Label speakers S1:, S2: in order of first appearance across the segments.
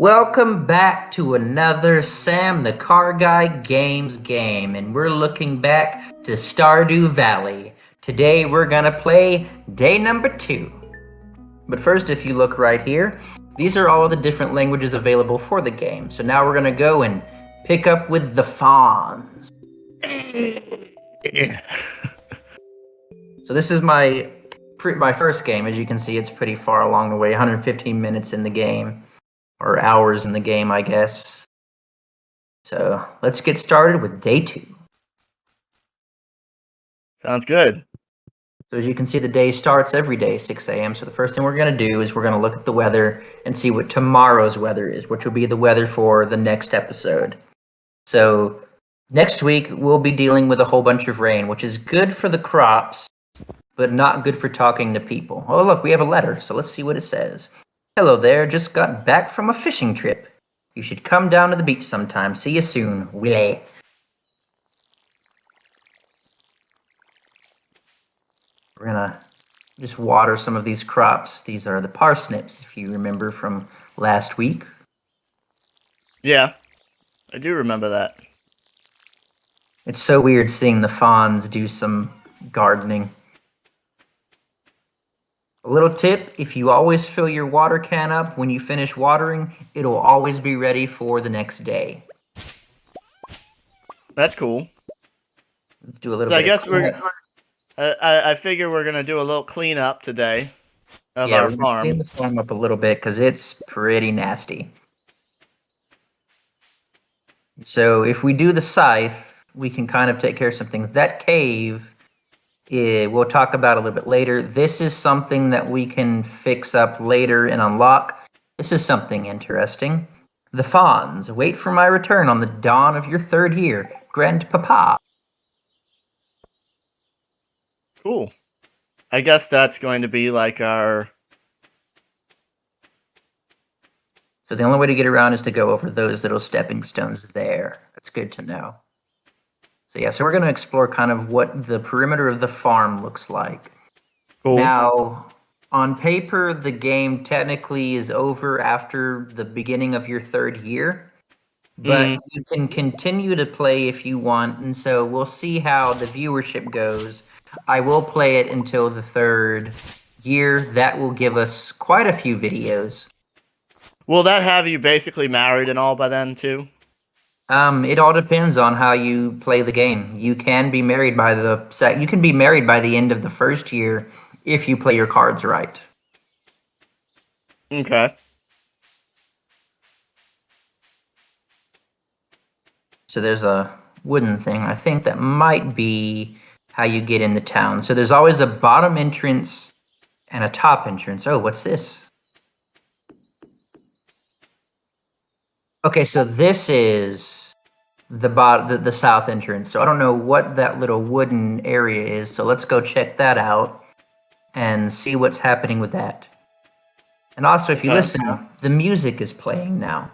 S1: Welcome back to another Sam the Car Guy Games game, and we're looking back to Stardew Valley. Today we're gonna play day number 2. But first, if you look right here, these are all the different languages available for the game. So now we're gonna go and pick up with the Fonz. So this is my first game. As you can see, it's pretty far along the way, 115 minutes in the game. Or hours in the game, I guess. So let's get started with day 2.
S2: Sounds good.
S1: So as you can see, the day starts every day, 6 a.m. So the first thing we're going to do is we're going to look at the weather and see what tomorrow's weather is, which will be the weather for the next episode. So next week, we'll be dealing with a whole bunch of rain, which is good for the crops, but not good for talking to people. Oh, look, we have a letter. So let's see what it says. Hello there, just got back from a fishing trip. You should come down to the beach sometime. See you soon, Willie. We're gonna just water some of these crops. These are the parsnips, if you remember from last week.
S2: Yeah, I do remember that.
S1: It's so weird seeing the Fonz do some gardening. A little tip, if you always fill your water can up when you finish watering, it'll always be ready for the next day.
S2: That's cool.
S1: Let's do a little
S2: So
S1: bit
S2: I guess
S1: of
S2: I figure we're gonna do a little cleanup today of our
S1: we're gonna
S2: farm.
S1: clean the farm up a little bit because it's pretty nasty. So if we do the scythe, we can kind of take care of some things. That cave, we'll talk about a little bit later. This is something that we can fix up later and unlock. This is something interesting. The Fonz, wait for my return on the dawn of your 3rd year. Grandpapa.
S2: Cool. I guess that's going to be like our...
S1: So the only way to get around is to go over those little stepping stones there. That's good to know. So yeah, so we're going to explore kind of what the perimeter of the farm looks like.
S2: Cool.
S1: Now, on paper, the game technically is over after the beginning of your 3rd year, but you can continue to play if you want, and so we'll see how the viewership goes. I will play it until the 3rd year. That will give us quite a few videos.
S2: Will that have you basically married and all by then too?
S1: It all depends on how you play the game. You can be married by the end of the 1st year if you play your cards right.
S2: Okay.
S1: So there's a wooden thing. I think that might be how you get in the town. So there's always a bottom entrance and a top entrance. Oh, what's this? Okay, so this is the south entrance. So I don't know what that little wooden area is. So let's go check that out and see what's happening with that. And also, if you listen, the music is playing now.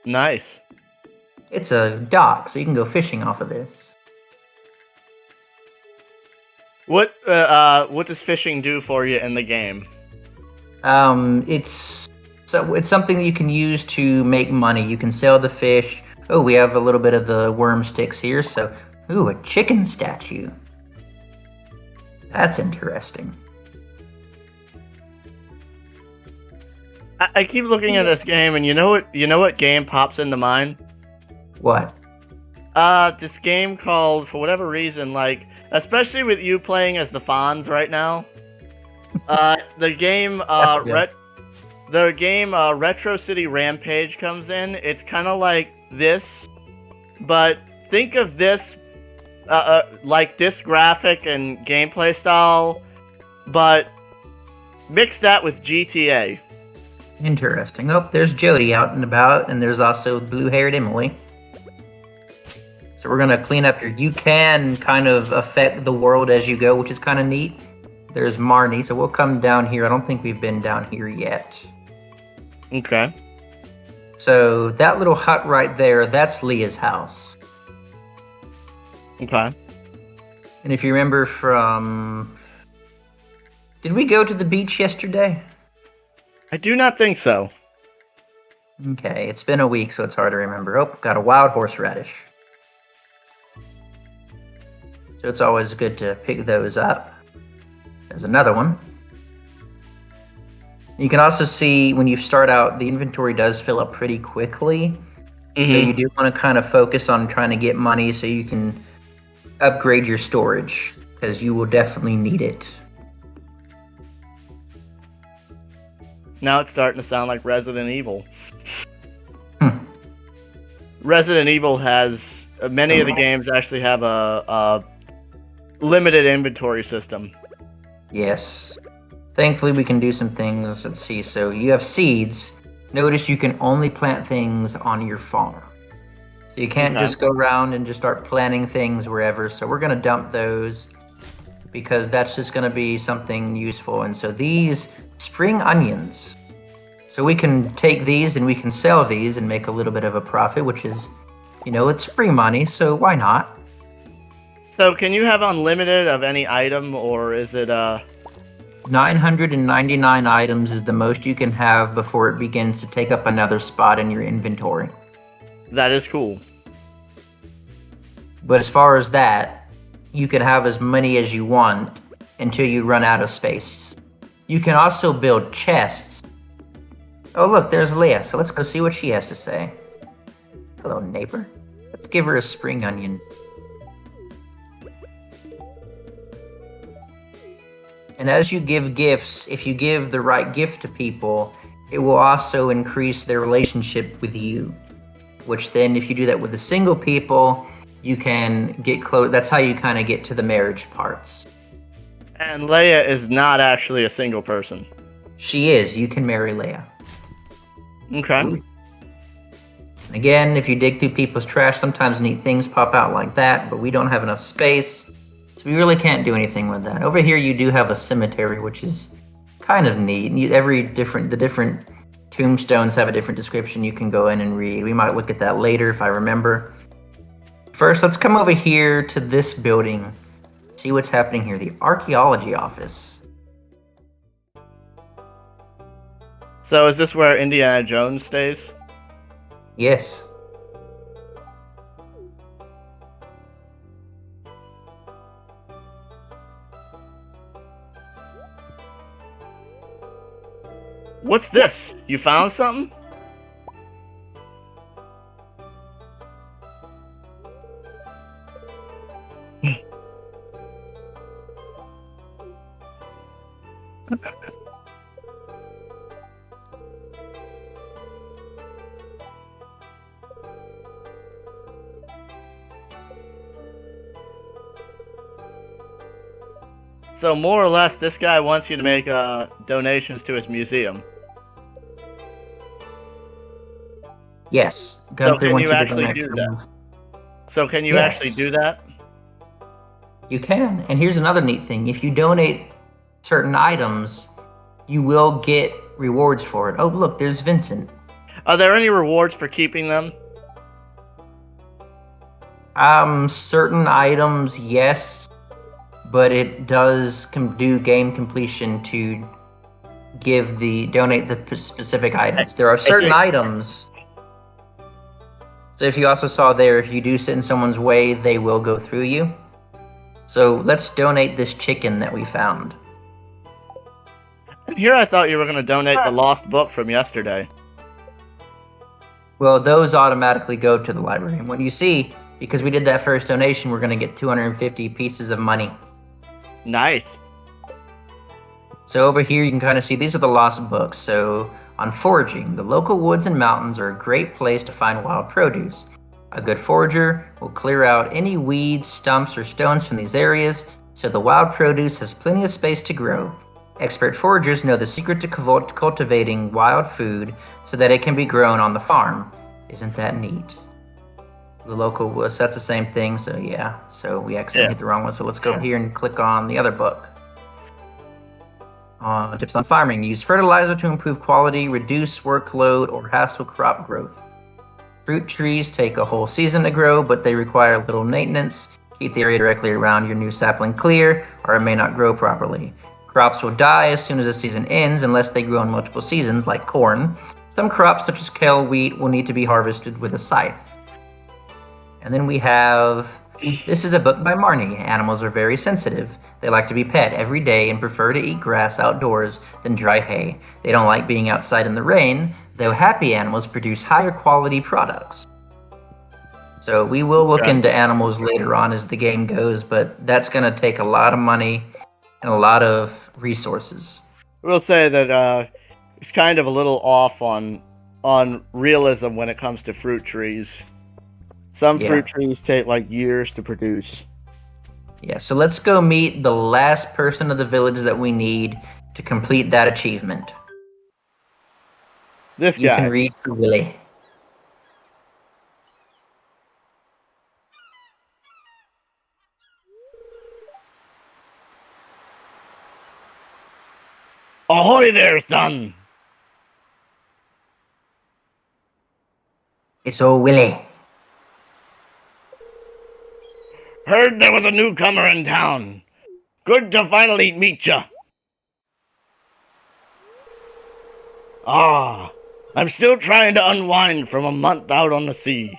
S2: Nice.
S1: It's a dock, so you can go fishing off of this.
S2: What does fishing do for you in the game?
S1: It's something that you can use to make money. You can sell the fish. Oh, we have a little bit of the worm sticks here. So, ooh, a chicken statue. That's interesting.
S2: I keep looking at this game, and you know what game pops into mind?
S1: What?
S2: This game called, for whatever reason, like, especially with you playing as the Fonz right now, the game Retro City Rampage comes in. It's kind of like this, but think of this like this graphic and gameplay style, but mix that with GTA.
S1: Interesting. Oh, there's Jody out and about, and there's also blue-haired Emily. So we're going to clean up here. You can kind of affect the world as you go, which is kind of neat. There's Marnie, so we'll come down here. I don't think we've been down here yet.
S2: Okay.
S1: So that little hut right there, that's Leah's house.
S2: Okay.
S1: And if you remember from... Did we go to the beach yesterday?
S2: I do not think so.
S1: Okay, it's been a week, so it's hard to remember. Oh, got a wild horseradish. So it's always good to pick those up. There's another one. You can also see when you start out, the inventory does fill up pretty quickly. So you do want to kind of focus on trying to get money so you can upgrade your storage, because you will definitely need it.
S2: Now it's starting to sound like Resident Evil. Resident Evil has many of the games actually have a limited inventory system.
S1: Yes. Thankfully, we can do some things. Let's see. So you have seeds. Notice you can only plant things on your farm. So you can't just go around and just start planting things wherever. So we're going to dump those because that's just going to be something useful. And so these spring onions. So we can take these and we can sell these and make a little bit of a profit, which is, it's free money. So why not?
S2: So can you have unlimited of any item, or is it
S1: 999 items is the most you can have before it begins to take up another spot in your inventory.
S2: That is cool.
S1: But as far as that, you can have as many as you want until you run out of space. You can also build chests. Oh look, there's Leah, so let's go see what she has to say. Hello, neighbor. Let's give her a spring onion. And as you give gifts, if you give the right gift to people, it will also increase their relationship with you. Which then, if you do that with the single people, you can get close. That's how you kind of get to the marriage parts.
S2: And Leia is not actually a single person.
S1: She is. You can marry Leia.
S2: Okay.
S1: Ooh. Again, if you dig through people's trash, sometimes neat things pop out like that, but we don't have enough space. So we really can't do anything with that. Over here, you do have a cemetery, which is kind of neat. The different tombstones have a different description you can go in and read. We might look at that later if I remember. First, let's come over here to this building. See what's happening here. The Archaeology Office.
S2: So is this where Indiana Jones stays?
S1: Yes.
S2: What's this? You found something? So more or less, this guy wants you to make donations to his museum.
S1: Yes.
S2: So can you actually do that? So can you actually do that?
S1: You can. And here's another neat thing. If you donate certain items, you will get rewards for it. Oh, look, there's Vincent.
S2: Are there any rewards for keeping them?
S1: Certain items, yes. But it does do game completion to donate the specific items. There are certain items. So if you also saw there, if you do sit in someone's way, they will go through you. So let's donate this chicken that we found.
S2: And here I thought you were going to donate the lost book from yesterday.
S1: Well, those automatically go to the library. And when you see, because we did that first donation, we're going to get 250 pieces of money.
S2: Nice.
S1: So over here, you can kind of see these are the lost books. So on foraging, the local woods and mountains are a great place to find wild produce. A good forager will clear out any weeds, stumps, or stones from these areas, so the wild produce has plenty of space to grow. Expert foragers know the secret to cultivating wild food so that it can be grown on the farm. Isn't that neat? The local woods, that's the same thing, so yeah. So we accidentally hit the wrong one, so let's go here and click on the other book. Tips on farming. Use fertilizer to improve quality, reduce workload, or hassle crop growth. Fruit trees take a whole season to grow, but they require little maintenance. Keep the area directly around your new sapling clear, or it may not grow properly. Crops will die as soon as the season ends unless they grow in multiple seasons, like corn. Some crops, such as kale, wheat, will need to be harvested with a scythe. And then we have, this is a book by Marnie. Animals are very sensitive. They like to be pet every day and prefer to eat grass outdoors than dry hay. They don't like being outside in the rain, though happy animals produce higher quality products. So we will look into animals later on as the game goes, but that's going to take a lot of money and a lot of resources.
S2: We'll say that it's kind of a little off on realism when it comes to fruit trees. Some fruit trees take like years to produce.
S1: Yeah, so let's go meet the last person of the village that we need to complete that achievement.
S2: This
S1: You
S2: guy.
S1: can read for Willie.
S2: Ahoy there, son!
S1: It's old Willie.
S2: Heard there was a newcomer in town. Good to finally meet ya. I'm still trying to unwind from a month out on the sea.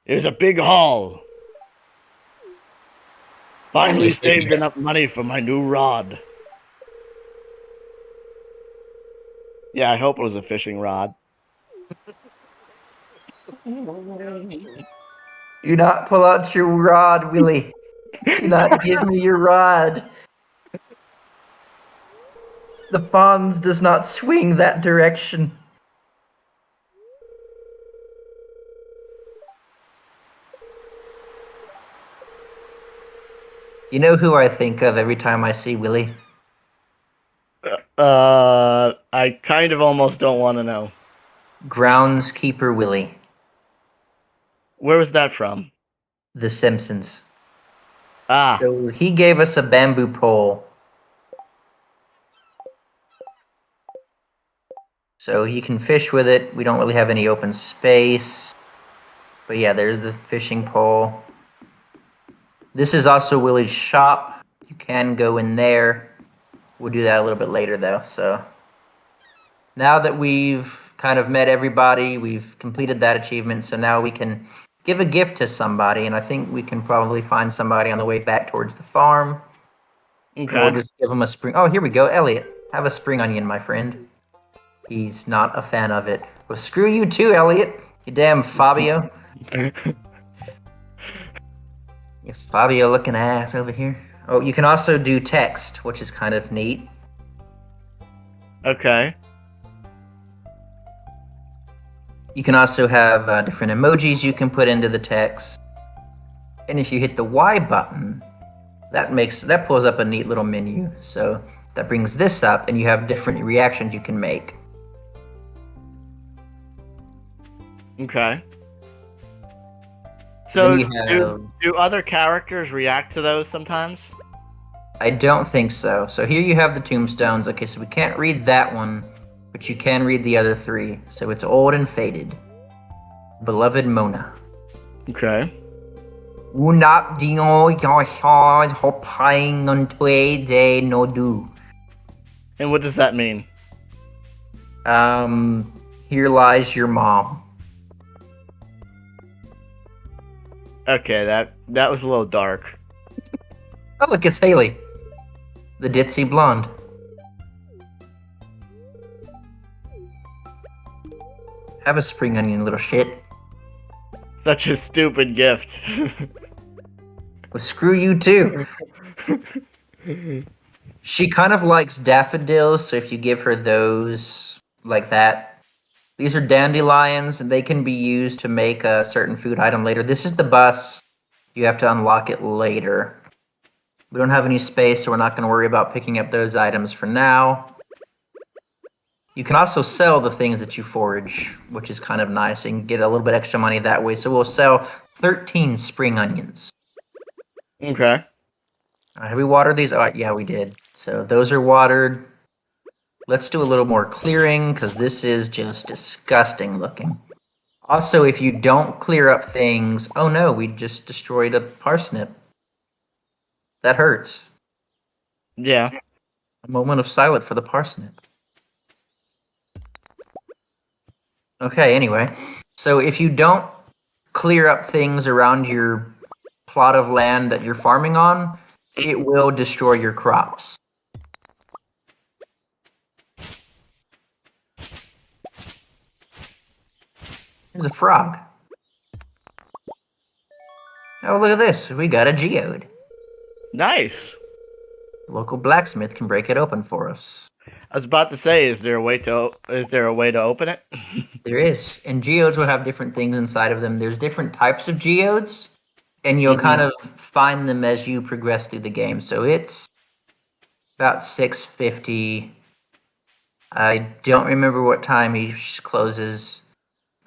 S2: There's a big haul. Finally saved enough money for my new rod. Yeah, I hope it was a fishing rod.
S1: Do not pull out your rod, Willie. Do not give me your rod. The Fonz does not swing that direction. You know who I think of every time I see Willie?
S2: I kind of almost don't want to know.
S1: Groundskeeper Willie.
S2: Where was that from?
S1: The Simpsons.
S2: Ah.
S1: So he gave us a bamboo pole. So you can fish with it. We don't really have any open space. But yeah, there's the fishing pole. This is also Willie's shop. You can go in there. We'll do that a little bit later though. So now that we've kind of met everybody, we've completed that achievement. So now we can give a gift to somebody. And I think we can probably find somebody on the way back towards the farm.
S2: Okay.
S1: Or just give them a spring. Oh, here we go. Elliot, have a spring onion, my friend. He's not a fan of it. Well, screw you too, Elliot. You damn Fabio. You Fabio looking ass over here. Oh, you can also do text, which is kind of neat.
S2: Okay.
S1: You can also have different emojis you can put into the text. And if you hit the Y button, that pulls up a neat little menu. So that brings this up, and you have different reactions you can make.
S2: Okay. So
S1: Then
S2: do other characters react to those sometimes?
S1: I don't think so. So here you have the tombstones. Okay, so we can't read that one, but you can read the other three. So it's old and faded. Beloved Mona.
S2: Okay.
S1: Unap dino yashad hopang untwe de no do.
S2: And what does that mean?
S1: Here lies your mom.
S2: Okay, that was a little dark.
S1: Oh, look, it's Haley. The ditzy blonde. Have a spring onion, little shit.
S2: Such a stupid gift.
S1: Well, screw you too. She kind of likes daffodils, so if you give her those like that. These are dandelions, and they can be used to make a certain food item later. This is the bus. You have to unlock it later. We don't have any space, so we're not going to worry about picking up those items for now. You can also sell the things that you forage, which is kind of nice, and get a little bit extra money that way. So we'll sell 13 spring onions.
S2: Okay.
S1: Have we watered these? Oh, yeah, we did. So those are watered. Let's do a little more clearing, because this is just disgusting looking. Also, if you don't clear up things... Oh no, we just destroyed a parsnip. That hurts.
S2: Yeah.
S1: A moment of silence for the parsnip. Okay, anyway. So if you don't clear up things around your plot of land that you're farming on, it will destroy your crops. There's a frog. Oh, look at this. We got a geode.
S2: Nice.
S1: The local blacksmith can break it open for us.
S2: I was about to say, is there a way to open it?
S1: There is. And geodes will have different things inside of them. There's different types of geodes, and you'll kind of find them as you progress through the game. So it's about 6:50. I don't remember what time he closes.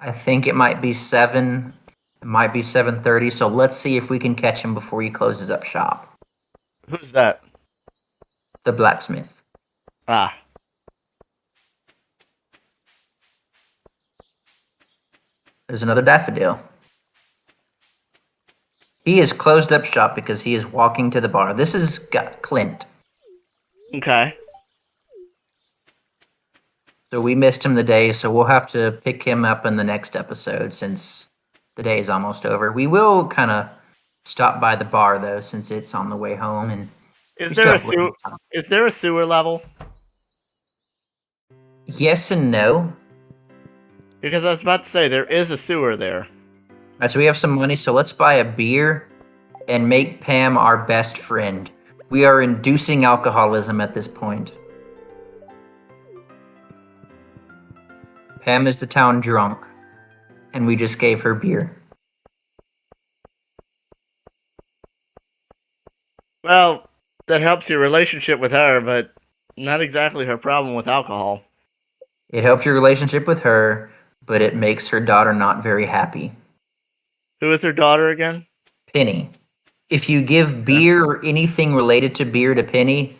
S1: I think it might be 7. It might be 7:30. So let's see if we can catch him before he closes up shop.
S2: Who's that?
S1: The blacksmith.
S2: Ah.
S1: There's another daffodil. He is closed up shop because he is walking to the bar. This is Clint.
S2: Okay.
S1: So we missed him the day, so we'll have to pick him up in the next episode since the day is almost over. We will kind of stop by the bar though, since it's on the way home. And
S2: Is there a sewer level?
S1: Yes and no.
S2: Because I was about to say there is a sewer there.
S1: All right, so we have some money, so let's buy a beer and make Pam our best friend. We are inducing alcoholism at this point. Pam is the town drunk, and we just gave her beer.
S2: Well, that helps your relationship with her, but not exactly her problem with alcohol.
S1: It helps your relationship with her, but it makes her daughter not very happy.
S2: Who is her daughter again?
S1: Penny. If you give beer or anything related to beer to Penny,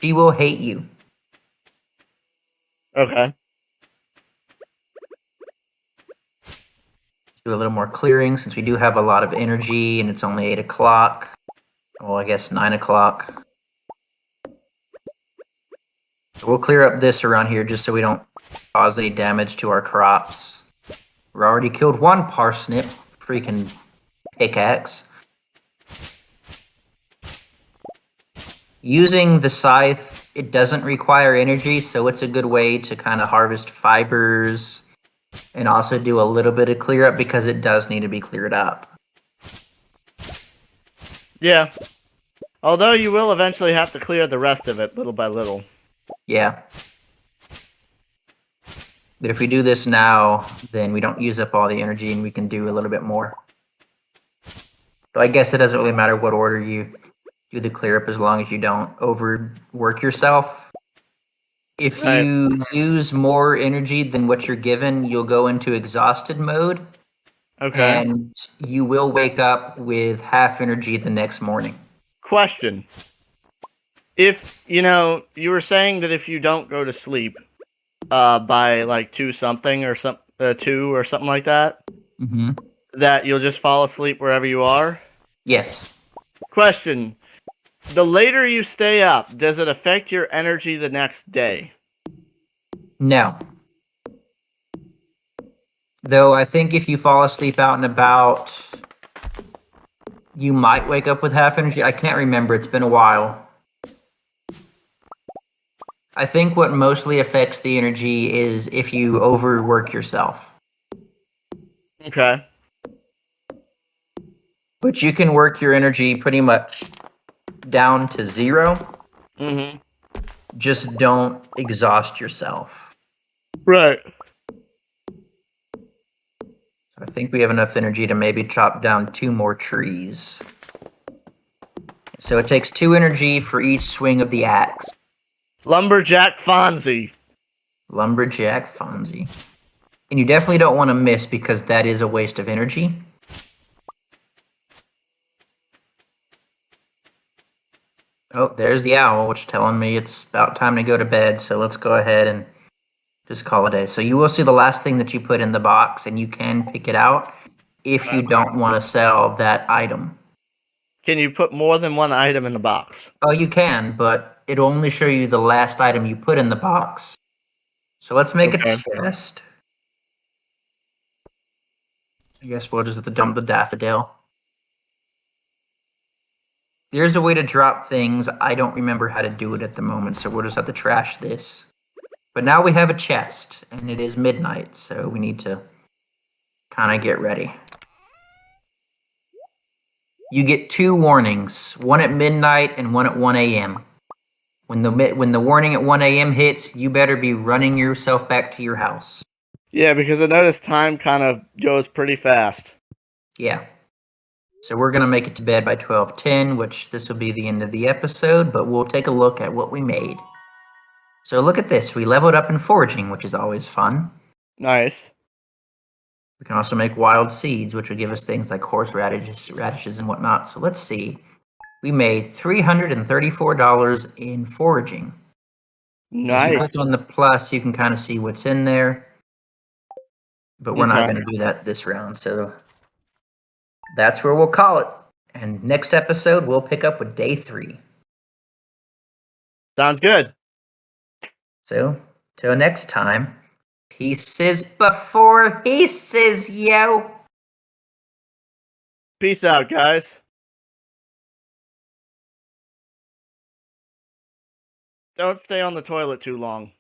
S1: she will hate you.
S2: Okay.
S1: Do a little more clearing since we do have a lot of energy and it's only 8 o'clock. Well, I guess 9 o'clock. So we'll clear up this around here just so we don't cause any damage to our crops. We already killed one parsnip. Freaking pickaxe. Using the scythe, it doesn't require energy, so it's a good way to kind of harvest fibers and also do a little bit of clear up because it does need to be cleared up.
S2: Yeah. Although you will eventually have to clear the rest of it little by little.
S1: Yeah. But if we do this now, then we don't use up all the energy and we can do a little bit more. So I guess it doesn't really matter what order you do the clear up as long as you don't overwork yourself. If you use more energy than what you're given, you'll go into exhausted mode.
S2: Okay.
S1: And you will wake up with half energy the next morning.
S2: Question. If, you were saying that if you don't go to sleep by like 2 something or 2 or something like that, that you'll just fall asleep wherever you are?
S1: Yes.
S2: Question. The later you stay up, does it affect your energy the next day?
S1: No. Though I think if you fall asleep out and about, you might wake up with half energy. I can't remember. It's been a while. I think what mostly affects the energy is if you overwork yourself.
S2: Okay.
S1: But you can work your energy pretty much down to 0. Just don't exhaust yourself.
S2: Right.
S1: I think we have enough energy to maybe chop down 2 more trees. So it takes 2 energy for each swing of the axe.
S2: Lumberjack Fonzie.
S1: Lumberjack Fonzie. And you definitely don't want to miss because that is a waste of energy. Oh, there's the owl, which is telling me it's about time to go to bed. So let's go ahead and just call it a day. So you will see the last thing that you put in the box, and you can pick it out if you don't want to sell that item.
S2: Can you put more than one item in the box?
S1: Oh, you can, but it'll only show you the last item you put in the box. So let's make
S2: Okay.
S1: a chest. I guess we'll just have to dump the daffodil. There's a way to drop things. I don't remember how to do it at the moment, so we'll just have to trash this. But now we have a chest, and it is midnight, so we need to kind of get ready. You get 2 warnings, one at midnight and one at 1 a.m. When the warning at 1 a.m. hits, you better be running yourself back to your house.
S2: Yeah, because I noticed time kind of goes pretty fast.
S1: Yeah. So we're going to make it to bed by 12:10, which this will be the end of the episode, but we'll take a look at what we made. So look at this. We leveled up in foraging, which is always fun.
S2: Nice.
S1: We can also make wild seeds, which would give us things like horseradishes and whatnot. So let's see. We made $334 in foraging. If you
S2: Nice.
S1: click on the plus, you can kind of see what's in there. But we're not
S2: Okay.
S1: going to do that this round. So that's where we'll call it. And next episode, we'll pick up with day 3.
S2: Sounds good.
S1: So, till next time, pieces before pieces, yo!
S2: Peace out, guys. Don't stay on the toilet too long.